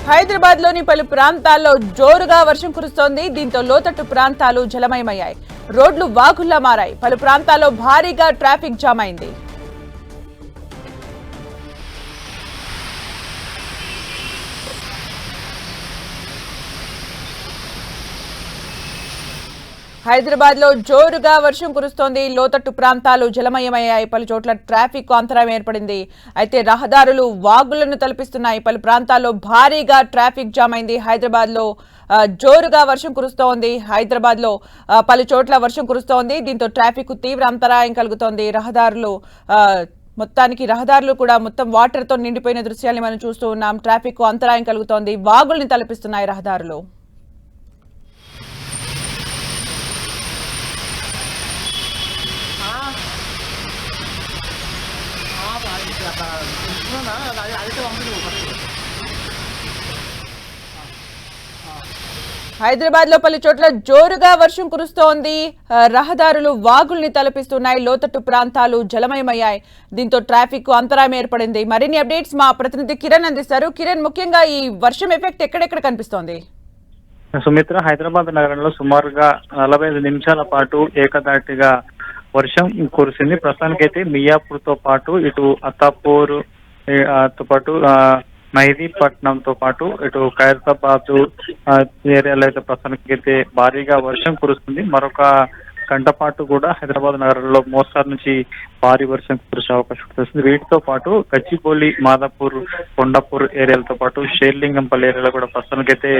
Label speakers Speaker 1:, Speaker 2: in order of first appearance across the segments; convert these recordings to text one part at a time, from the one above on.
Speaker 1: హైదరాబాద్ లోని పలు ప్రాంతాల్లో జోరుగా వర్షం కురుస్తోంది. దీంతో లోతట్టు ప్రాంతాలు జలమయమయ్యాయి. రోడ్లు వాగుల్లా మారాయి. పలు ప్రాంతాల్లో భారీగా ట్రాఫిక్ జామ్ అయింది. హైదరాబాద్ లో జోరుగా వర్షం కురుస్తోంది. లోతట్టు ప్రాంతాలు జలమయమయ్యాయి. పలు చోట్ల ట్రాఫిక్ అంతరాయం ఏర్పడింది. అయితే రహదారులు వాగులను తలపిస్తున్నాయి. పలు ప్రాంతాల్లో భారీగా ట్రాఫిక్ జామ్ అయింది. హైదరాబాద్ లో జోరుగా వర్షం కురుస్తోంది. హైదరాబాద్ లో పలు చోట్ల వర్షం కురుస్తోంది. దీంతో ట్రాఫిక్ తీవ్ర అంతరాయం కలుగుతోంది. రహదారులు కూడా మొత్తం వాటర్ తో నిండిపోయిన దృశ్యాన్ని మనం చూస్తూ ఉన్నాం. ట్రాఫిక్ అంతరాయం కలుగుతోంది. వాగుల్ని తలపిస్తున్నాయి రహదారులు. హైదరాబాద్ లో పలు చోట్ల జోరుగా వర్షం కురుస్తోంది. రహదారులు వాగుల్ని తలపిస్తున్నాయి. లోతట్టు ప్రాంతాలు జలమయమయ్యాయి. దీంతో ట్రాఫిక్ అంతరాయం ఏర్పడింది. మరిన్ని అప్డేట్స్ మా ప్రతినిధి కిరణ్ అందిస్తారు. కిరణ్, ముఖ్యంగా ఈ వర్షం ఎఫెక్ట్ ఎక్కడెక్కడ కనిపిస్తోంది?
Speaker 2: సుమిత్ర, హైదరాబాద్ నగరంలో సుమారుగా 45 నిమిషాల పాటు ఏకదాటిగా వర్షం కురిసింది. ప్రస్తుతానికైతే మియాపూర్ తో పాటు ఇటు అత్తాపూర్ తో పాటు మెహదీపట్నంతో పాటు ఇటు ఖైరతాబాద్ ఏరియాలో అయితే ప్రస్తుతానికైతే భారీగా వర్షం కురుస్తుంది. మరొక గంట పాటు కూడా హైదరాబాద్ నగరంలో మోస్తారు నుంచి భారీ వర్షం కురిసే అవకాశం ఉంటుంది. వీటితో పాటు గచ్చిబౌలి, మాదాపూర్, కొండాపూర్ ఏరియాలతో పాటు షేర్లింగంపల్లి ఏరియాలో కూడా ప్రస్తుతానికైతే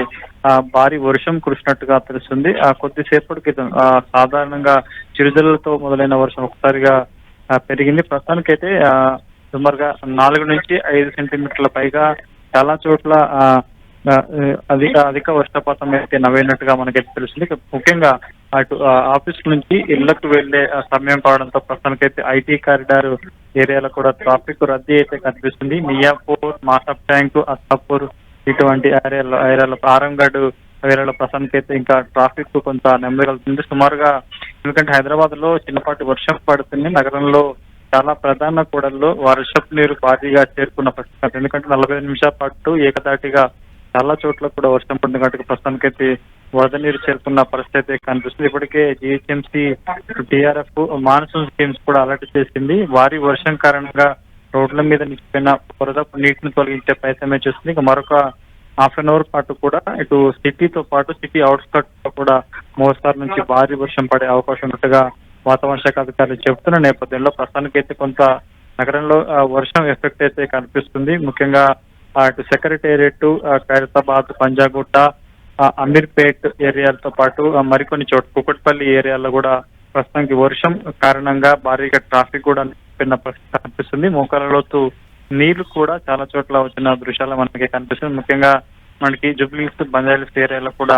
Speaker 2: భారీ వర్షం కురిసినట్టుగా తెలుస్తుంది. కొద్దిసేపటి క్రితం సాధారణంగా చిరుజల్లులతో మొదలైన వర్షం ఒకసారిగా పెరిగింది. ప్రస్తుతానికైతే సుమారుగా 4 నుంచి 5 సెంటీమీటర్ల పైగా చాలా చోట్ల అధిక వర్షపాతం అయితే నవ్వేనట్టుగా మనకైతే తెలుస్తుంది. ముఖ్యంగా అటు ఆఫీస్ నుంచి ఇళ్లకు వెళ్లే సమయం కావడంతో ప్రస్తుతానికైతే ఐటీ కారిడార్ ఏరియాలో కూడా ట్రాఫిక్ రద్దీ అయితే కనిపిస్తుంది. మియాపూర్, మాసప్ ట్యాంక్, అత్తాపూర్ ఇటువంటి ఏరియాలో ఆరంగడ్ ఏరియాలో ప్రస్తుతానికైతే ఇంకా ట్రాఫిక్ కొంత నెమ్మదిగలుగుతుంది. సుమారుగా ఎందుకంటే హైదరాబాద్ లో చిన్నపాటి వర్షం పడుతుంది. నగరంలో చాలా ప్రధాన కూడల్లో వర్షపు నీరు భారీగా చేరుకున్న పరిస్థితి. ఎందుకంటే 45 నిమిషాల పాటు ఏకదాటిగా చాలా చోట్ల కూడా వర్షం పడిన కాబట్టి ప్రస్తుతానికైతే వరద నీరు చేరుకున్న పరిస్థితి కనిపిస్తుంది. ఇప్పటికే జిహెచ్ఎంసీ, టీఆర్ఎఫ్ మాన్సూన్ స్కీమ్స్ కూడా అలర్ట్ చేసింది. భారీ వర్షం కారణంగా రోడ్ల మీద నిలిచిపోయిన వరద నీటిని తొలగించే ప్రయత్నమే చేస్తుంది. ఇక మరొక హాఫ్ అన్ అవర్ పాటు కూడా ఇటు సిటీతో పాటు సిటీ అవుట్స్కట్ లో కూడా మోస్తారు నుంచి భారీ వర్షం పడే అవకాశం ఉన్నట్టుగా వాతావరణ శాఖ అధికారులు చెబుతున్న నేపథ్యంలో ప్రస్తుతానికైతే కొంత నగరంలో వర్షం ఎఫెక్ట్ అయితే కనిపిస్తుంది. ముఖ్యంగా అటు సెక్రటేరియట్, ఖైరతాబాద్, పంజాగుట్ట, అమీర్పేట్ ఏరియాలతో పాటు మరికొన్ని చోట్ల కుకట్పల్లి ఏరియాలో కూడా ప్రస్తుతానికి వర్షం కారణంగా భారీగా ట్రాఫిక్ కూడా నిలిపిన పరిస్థితి కనిపిస్తుంది. మోకాలలోతు నీళ్లు కూడా చాలా చోట్ల వచ్చిన దృశ్యాలు మనకి కనిపిస్తుంది. ముఖ్యంగా మనకి జూబ్లీహిల్స్, బంజారాహిల్స్ ఏరియాలో కూడా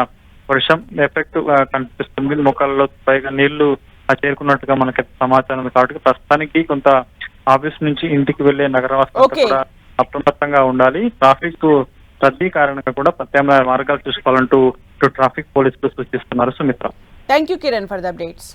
Speaker 2: వర్షం ఎఫెక్ట్ కనిపిస్తుంది. మోకాలలో పైగా నీళ్లు చేరుకున్నట్టుగా మనకి సమాచారం ఉంది. కాబట్టి ప్రస్తుతానికి కొంత ఆఫీస్ నుంచి ఇంటికి వెళ్లే నగరవాసులు కూడా అప్రమత్తంగా ఉండాలి. ట్రాఫిక్ రద్దీ కారణంగా కూడా ప్రత్యామ్నాయ మార్గాలు చూసుకోవాలంటూ ట్రాఫిక్ పోలీసులు సూచిస్తున్నారు. Sumitra,
Speaker 1: thank you Kiran for the updates.